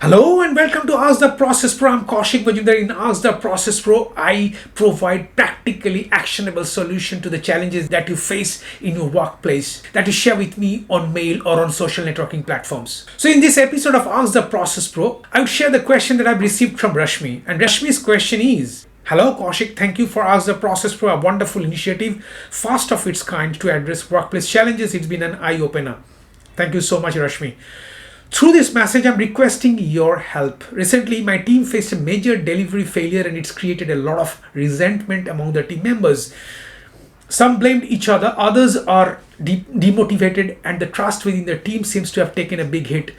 Hello and welcome to Ask the Process Pro. I'm Kaushik Majumdar. In Ask the Process Pro, I provide practically actionable solution to the challenges that you face in your workplace that you share with me on mail or on social networking platforms. So in this episode of Ask the Process Pro, I will share the question that I've received from Rashmi. And Rashmi's question is, Hello Kaushik, thank you for Ask the Process Pro, a wonderful initiative, first of its kind to address workplace challenges. It's been an eye-opener. Thank you so much, Rashmi. Through this message, I'm requesting your help. Recently, my team faced a major delivery failure and it's created a lot of resentment among the team members. Some blamed each other, others are demotivated, and the trust within the team seems to have taken a big hit.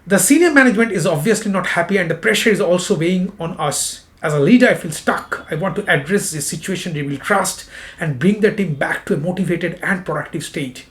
The senior management is obviously not happy and the pressure is also weighing on us. As a leader, I feel stuck. I want to address this situation, rebuild trust, and bring the team back to a motivated and productive state.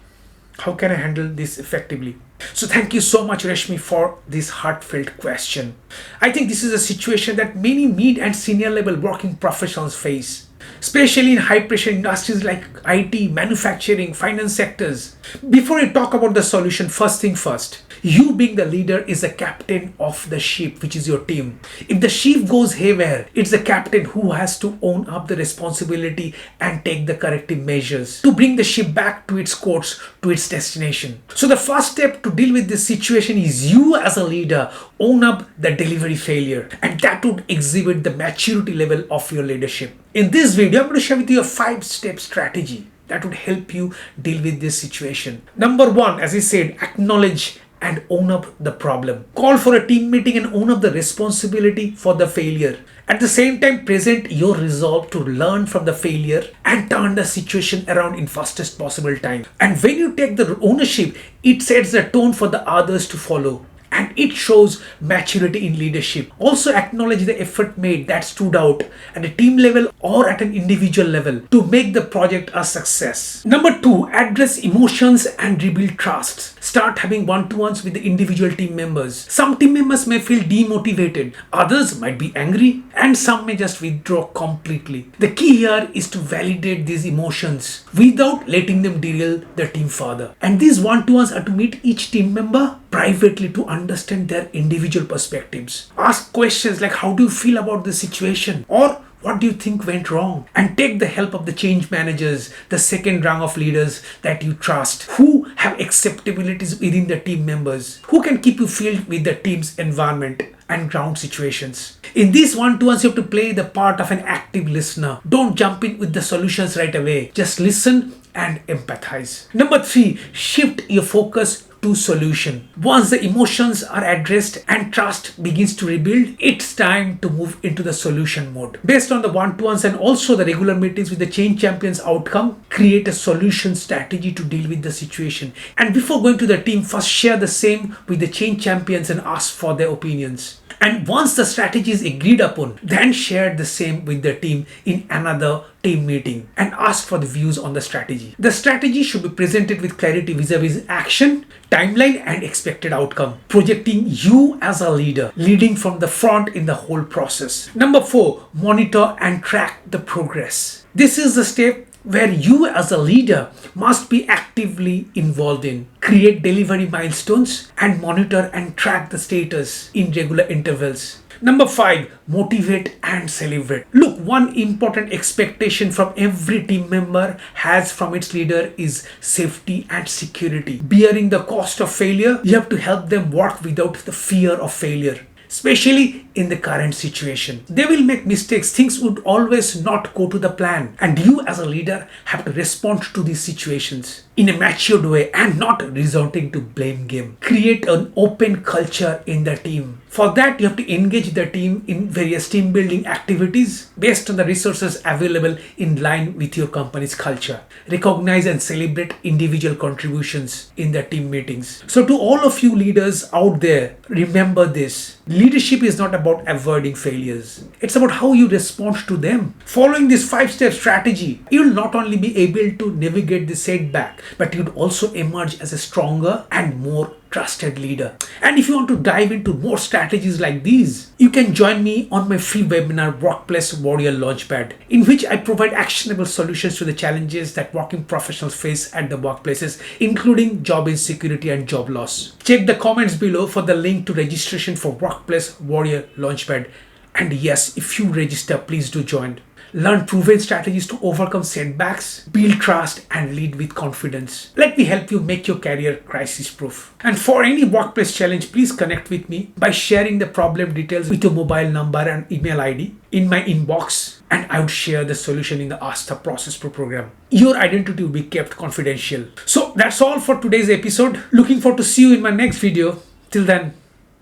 How can I handle this effectively? So thank you so much, Rashmi, for this heartfelt question. I think this is a situation that many mid and senior level working professionals face, especially in high pressure industries like IT, manufacturing, finance sectors. Before I talk about the solution, first thing first, you being the leader is the captain of the ship, which is your team. If the ship goes haywire, it's the captain who has to own up the responsibility and take the corrective measures to bring the ship back to its course, to its destination. So the first step to deal with this situation is you as a leader own up the delivery failure, and that would exhibit the maturity level of your leadership. In this video, I'm going to share with you a 5-step strategy that would help you deal with this situation. Number 1, as I said, acknowledge and own up the problem. Call for a team meeting and own up the responsibility for the failure. At the same time, present your resolve to learn from the failure and turn the situation around in fastest possible time. And when you take the ownership, it sets the tone for the others to follow. And it shows maturity in leadership. Also acknowledge the effort made that stood out at a team level or at an individual level to make the project a success. Number 2, address emotions and rebuild trust. Start having one-to-ones with the individual team members. Some team members may feel demotivated, others might be angry, and some may just withdraw completely. The key here is to validate these emotions without letting them derail the team further. And these one-to-ones are to meet each team member privately to understand their individual perspectives. Ask questions like, how do you feel about the situation? Or what do you think went wrong? And take the help of the change managers, the second rung of leaders that you trust, who have acceptabilities within the team members, who can keep you filled with the team's environment and ground situations. In these one-to-ones, you have to play the part of an active listener. Don't jump in with the solutions right away. Just listen and empathize. Number 3, shift your focus to solution. Once the emotions are addressed and trust begins to rebuild, it's time to move into the solution mode. Based on the one-to-ones and also the regular meetings with the change champions outcome, create a solution strategy to deal with the situation. And before going to the team, first share the same with the change champions and ask for their opinions. And once the strategy is agreed upon, then share the same with the team in another team meeting and ask for the views on the strategy. The strategy should be presented with clarity vis-a-vis action, timeline, and expected outcome, projecting you as a leader, leading from the front in the whole process. Number 4, monitor and track the progress. This is the step where you as a leader must be actively involved in. Create delivery milestones and monitor and track the status in regular intervals. Number 5, motivate and celebrate. Look, one important expectation from every team member has from its leader is safety and security. Bearing the cost of failure, you have to help them work without the fear of failure. Especially in the current situation. They will make mistakes, things would always not go to the plan, and you as a leader have to respond to these situations in a matured way and not resorting to blame game. Create an open culture in the team. For that, you have to engage the team in various team building activities based on the resources available in line with your company's culture. Recognize and celebrate individual contributions in the team meetings. So to all of you leaders out there, remember this. Leadership is not about avoiding failures. It's about how you respond to them. Following this 5-step strategy, you'll not only be able to navigate the setback, but you'll also emerge as a stronger and more trusted leader. And if you want to dive into more strategies like these, you can join me on my free webinar Workplace Warrior Launchpad, in which I provide actionable solutions to the challenges that working professionals face at the workplaces, including job insecurity and job loss. Check the comments below for the link to registration for Workplace Warrior Launchpad. And yes, if you register, please do join. Learn proven strategies to overcome setbacks, build trust, and lead with confidence. Let me help you make your career crisis-proof. And for any workplace challenge, please connect with me by sharing the problem details with your mobile number and email ID in my inbox, and I would share the solution in the Ask the Process Pro program. Your identity will be kept confidential. So that's all for today's episode. Looking forward to see you in my next video. Till then,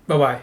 bye-bye.